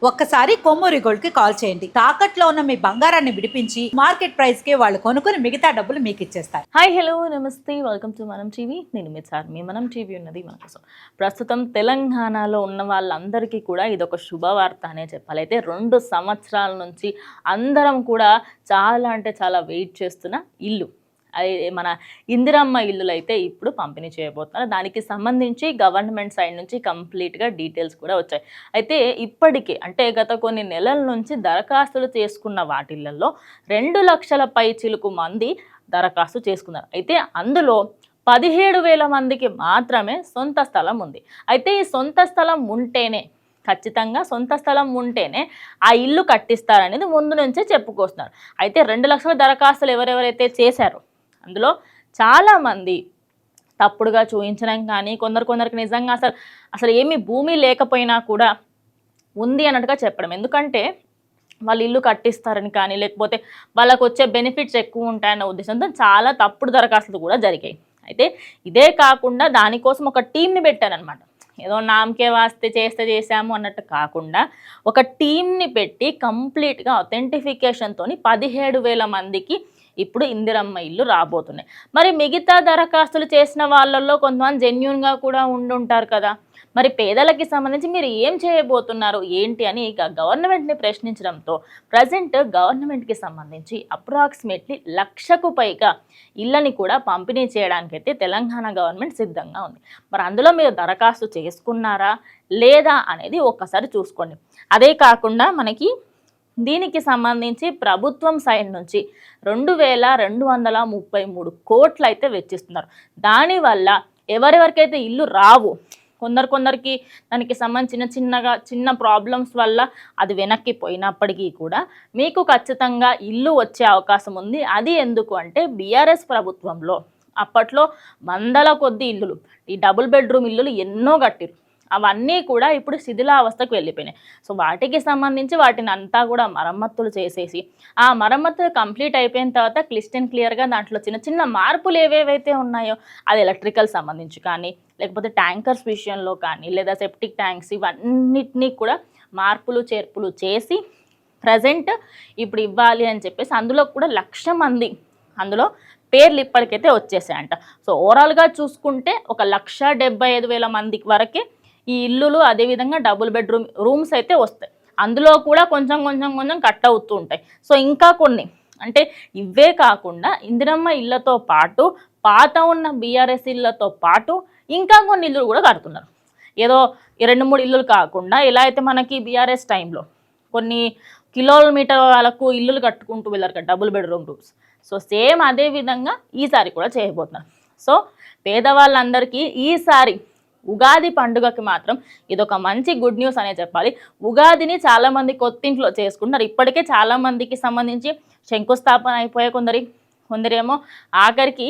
ఒక్కసారి కొమ్మూరి గోల్డ్ కి కాల్ చేయండి. తాకట్లో ఉన్న మీ బంగారాన్ని విడిపించి మార్కెట్ ప్రైస్ కి వాళ్ళు కొనుక్కుని మిగతా డబ్బులు మీకు ఇచ్చేస్తారు. హాయ్ హలో నమస్తే వెల్కమ్ టు మనం టీవీ. నేను మీ సార్. మీ మనం టీవీ ఉన్నది మన కోసం. ప్రస్తుతం తెలంగాణలో ఉన్న వాళ్ళందరికీ కూడా ఇదొక శుభవార్త అనే చెప్పాలి. అయితే 2 సంవత్సరాల నుంచి అందరం కూడా చాలా అంటే చాలా వెయిట్ చేస్తున్న ఇల్లు, అది మన ఇందిరమ్మ ఇల్లులు అయితే ఇప్పుడు పంపిణీ చేయబోతున్నారు. దానికి సంబంధించి గవర్నమెంట్ సైడ్ నుంచి కంప్లీట్గా డీటెయిల్స్ కూడా వచ్చాయి. అయితే ఇప్పటికే అంటే గత కొన్ని నెలల నుంచి దరఖాస్తులు చేసుకున్న వాటిల్లో 2 లక్షల పై చిలుకు మంది దరఖాస్తు చేసుకున్నారు. అయితే అందులో 17,000 మందికి మాత్రమే సొంత స్థలం ఉంది. అయితే ఈ సొంత స్థలం ఉంటేనే, ఖచ్చితంగా సొంత స్థలం ఉంటేనే ఆ ఇల్లు కట్టిస్తారనేది ముందు నుంచే చెప్పుకొస్తున్నారు. అయితే 2 లక్షల దరఖాస్తులు ఎవరెవరైతే చేశారో అందులో చాలామంది తప్పుడుగా చూపించడం కానీ, కొందరికి నిజంగా అసలు ఏమీ భూమి లేకపోయినా కూడా ఉంది అన్నట్టుగా చెప్పడం. ఎందుకంటే వాళ్ళు ఇల్లు కట్టిస్తారని కానీ, లేకపోతే వాళ్ళకు వచ్చే బెనిఫిట్స్ ఎక్కువ ఉంటాయన్న ఉద్దేశంతో చాలా తప్పుడు దరఖాస్తులు కూడా జరిగాయి. అయితే ఇదే కాకుండా దానికోసం ఒక టీంని పెట్టారనమాట. ఏదో నామకే వాస్తే చేసాము అన్నట్టు కాకుండా ఒక టీంని పెట్టి కంప్లీట్గా అథెంటిఫికేషన్తో 17,000 మందికి ఇప్పుడు ఇందిరమ్మ ఇల్లు రాబోతున్నాయి. మరి మిగతా దరఖాస్తులు చేసిన వాళ్ళల్లో కొంతమంది జెన్యూన్గా కూడా ఉండుంటారు కదా. మరి పేదలకి సంబంధించి మీరు ఏం చేయబోతున్నారు ఏంటి అని ఇక గవర్నమెంట్ని ప్రశ్నించడంతో ప్రజెంట్ గవర్నమెంట్కి సంబంధించి అప్రాక్సిమేట్లీ 1,00,000కు పైగా ఇళ్ళని కూడా పంపిణీ చేయడానికైతే తెలంగాణ గవర్నమెంట్ సిద్ధంగా ఉంది. మరి అందులో మీరు దరఖాస్తు చేసుకున్నారా లేదా అనేది ఒక్కసారి చూసుకోండి. అదే కాకుండా మనకి దీనికి సంబంధించి ప్రభుత్వం సైడ్ నుంచి 2,233 కోట్లు అయితే వెచ్చిస్తున్నారు. దానివల్ల ఎవరెవరికైతే ఇల్లు రావు, కొందరికి దానికి సంబంధించిన చిన్న ప్రాబ్లమ్స్ వల్ల అది వెనక్కి పోయినప్పటికీ కూడా మీకు ఖచ్చితంగా ఇల్లు వచ్చే అవకాశం ఉంది. అది ఎందుకు అంటే బీఆర్ఎస్ ప్రభుత్వంలో అప్పట్లో వందల కొద్ది ఇల్లులు, ఈ డబుల్ బెడ్రూమ్ ఇల్లులు ఎన్నో కట్టిరు. అవన్నీ కూడా ఇప్పుడు శిథిలావస్థకు వెళ్ళిపోయినాయి. సో వాటికి సంబంధించి వాటిని అంతా కూడా మరమ్మతులు చేసేసి ఆ మరమ్మతులు కంప్లీట్ అయిపోయిన తర్వాత క్లియర్గా దాంట్లో చిన్న మార్పులు ఏవేవైతే ఉన్నాయో, అది ఎలక్ట్రికల్ సంబంధించి కానీ, లేకపోతే ట్యాంకర్స్ విషయంలో కానీ, లేదా సెప్టిక్ ట్యాంక్స్, ఇవన్నిటినీ కూడా మార్పులు చేర్పులు చేసి ప్రజెంట్ ఇప్పుడు ఇవ్వాలి అని చెప్పేసి అందులో కూడా 1,00,000 మంది అందులో పేర్లు ఇప్పటికైతే వచ్చేసాయంట. సో ఓవరాల్గా చూసుకుంటే ఒక 1,75,000 మందికి వరకే ఈ ఇల్లులు, అదేవిధంగా డబుల్ బెడ్రూమ్ రూమ్స్ అయితే వస్తాయి. అందులో కూడా కొంచెం కట్ అవుతూ ఉంటాయి. సో ఇంకా కొన్ని అంటే ఇవే కాకుండా ఇందిరమ్మ ఇళ్లతో పాటు పాత ఉన్న బీఆర్ఎస్ ఇళ్లతో పాటు ఇంకా కొన్ని ఇల్లులు కూడా కడుతున్నారు. ఏదో 2-3 ఇల్లులు కాకుండా ఎలా అయితే మనకి బీఆర్ఎస్ టైంలో కొన్ని కిలోమీటర్లకు ఇల్లులు కట్టుకుంటూ వెళ్ళారు కదా double bedroom rooms. So same అదే విధంగా ఈసారి కూడా చేయబోతున్నారు. సో పేదవాళ్ళందరికీ ఈసారి ఉగాది పండుగకి మాత్రం ఇదొక మంచి గుడ్ న్యూస్ అనే చెప్పాలి. ఉగాదిని చాలామంది కొత్తింట్లో చేసుకుంటున్నారు. ఇప్పటికే చాలామందికి సంబంధించి శంకుస్థాపన అయిపోయాయి, కొందరేమో ఆఖరికి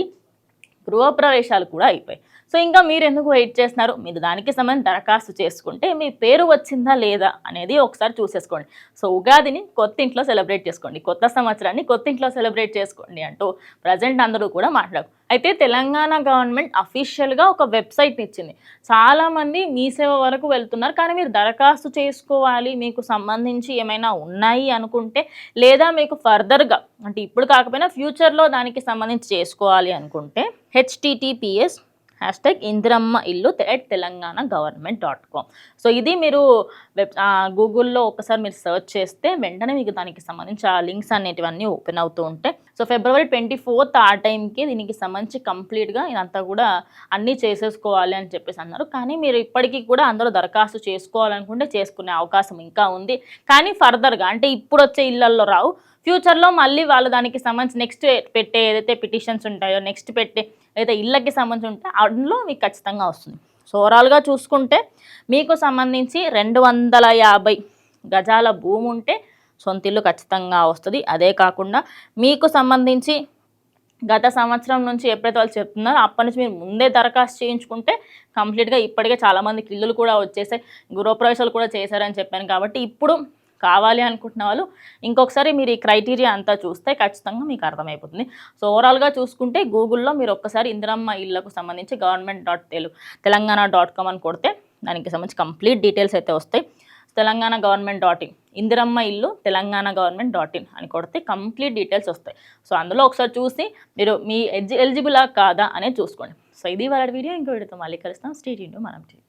గృహప్రవేశాలు కూడా అయిపోయాయి. సో ఇంకా మీరు ఎందుకు వెయిట్ చేస్తున్నారు? మీరు దానికి సంబంధించి దరఖాస్తు చేసుకుంటే మీ పేరు వచ్చిందా లేదా అనేది ఒకసారి చూసేసుకోండి. సో ఉగాదిని కొత్తింట్లో సెలబ్రేట్ చేసుకోండి, కొత్త సంవత్సరాన్ని కొత్తింట్లో సెలబ్రేట్ చేసుకోండి అంటూ ప్రజెంట్ అందరూ కూడా మాట్లాడు. అయితే తెలంగాణ గవర్నమెంట్ అఫీషియల్గా ఒక వెబ్సైట్ని ఇచ్చింది. చాలామంది మీ సేవ వరకు వెళ్తున్నారు, కానీ మీరు దరఖాస్తు చేసుకోవాలి, మీకు సంబంధించి ఏమైనా ఉన్నాయి అనుకుంటే, లేదా మీకు ఫర్దర్గా అంటే ఇప్పుడు కాకపోయినా ఫ్యూచర్లో దానికి సంబంధించి చేసుకోవాలి అనుకుంటే https:/ఇందిరమ్మ ఇల్లు @telanganagavernment.com. సో ఇది మీరు గూగుల్లో ఒకసారి మీరు సెర్చ్ చేస్తే వెంటనే మీకు దానికి సంబంధించి ఆ లింక్స్ అనేటివన్నీ ఓపెన్ అవుతూ ఉంటాయి. సో February 24th ఆ టైంకి దీనికి సంబంధించి కంప్లీట్గా ఇదంతా కూడా అన్నీ చేసేసుకోవాలి అని చెప్పేసి అన్నారు. కానీ మీరు ఇప్పటికీ కూడా అందులో దరఖాస్తు చేసుకోవాలనుకుంటే చేసుకునే అవకాశం ఇంకా ఉంది. కానీ ఫర్దర్గా అంటే ఇప్పుడు వచ్చే ఇళ్లల్లో రావు, ఫ్యూచర్లో మళ్ళీ వాళ్ళు దానికి సంబంధించి నెక్స్ట్ పెట్టే ఏదైతే పిటిషన్స్ ఉంటాయో, నెక్స్ట్ పెట్టే ఏదైతే ఇళ్ళకి సంబంధించి ఉంటే అందులో మీకు ఖచ్చితంగా వస్తుంది. సో ఓవరాల్గా చూసుకుంటే మీకు సంబంధించి 250 గజాల భూమి ఉంటే సొంత ఇల్లు ఖచ్చితంగా వస్తుంది. అదే కాకుండా మీకు సంబంధించి గత సంవత్సరం నుంచి ఎప్పుడైతే వాళ్ళు చెప్తున్నారో అప్పటి నుంచి మీరు ముందే దరఖాస్తు చేయించుకుంటే కంప్లీట్గా ఇప్పటికే చాలామందికి ఇల్లులు కూడా వచ్చేసాయి, గృహప్రవేశాలు కూడా చేశారని చెప్పాను. కాబట్టి ఇప్పుడు కావాలి అనుకుంటున్న వాళ్ళు ఇంకొకసారి మీరు ఈ క్రైటీరియా అంతా చూస్తే ఖచ్చితంగా మీకు అర్థమైపోతుంది. సో ఓవరాల్గా చూసుకుంటే గూగుల్లో మీరు ఒక్కసారి ఇందిరమ్మ ఇళ్లకు సంబంధించి government.telanganagavernment.com అని కొడితే దానికి సంబంధించి కంప్లీట్ డీటెయిల్స్ అయితే వస్తాయి. తెలంగాణ గవర్నమెంట్ .in, ఇందిరమ్మ ఇల్లు తెలంగాణ గవర్నమెంట్ .in అని కొడితే కంప్లీట్ డీటెయిల్స్ వస్తాయి. సో అందులో ఒకసారి చూసి మీరు మీ ఎలిజిబులా కాదా అనేది చూసుకోండి. సో ఇది వాళ్ళ వీడియో. ఇంకో వీడియోతో మళ్ళీ కలుస్తాం. స్టే ట్యూన్డ్ టు మనం టీవీ.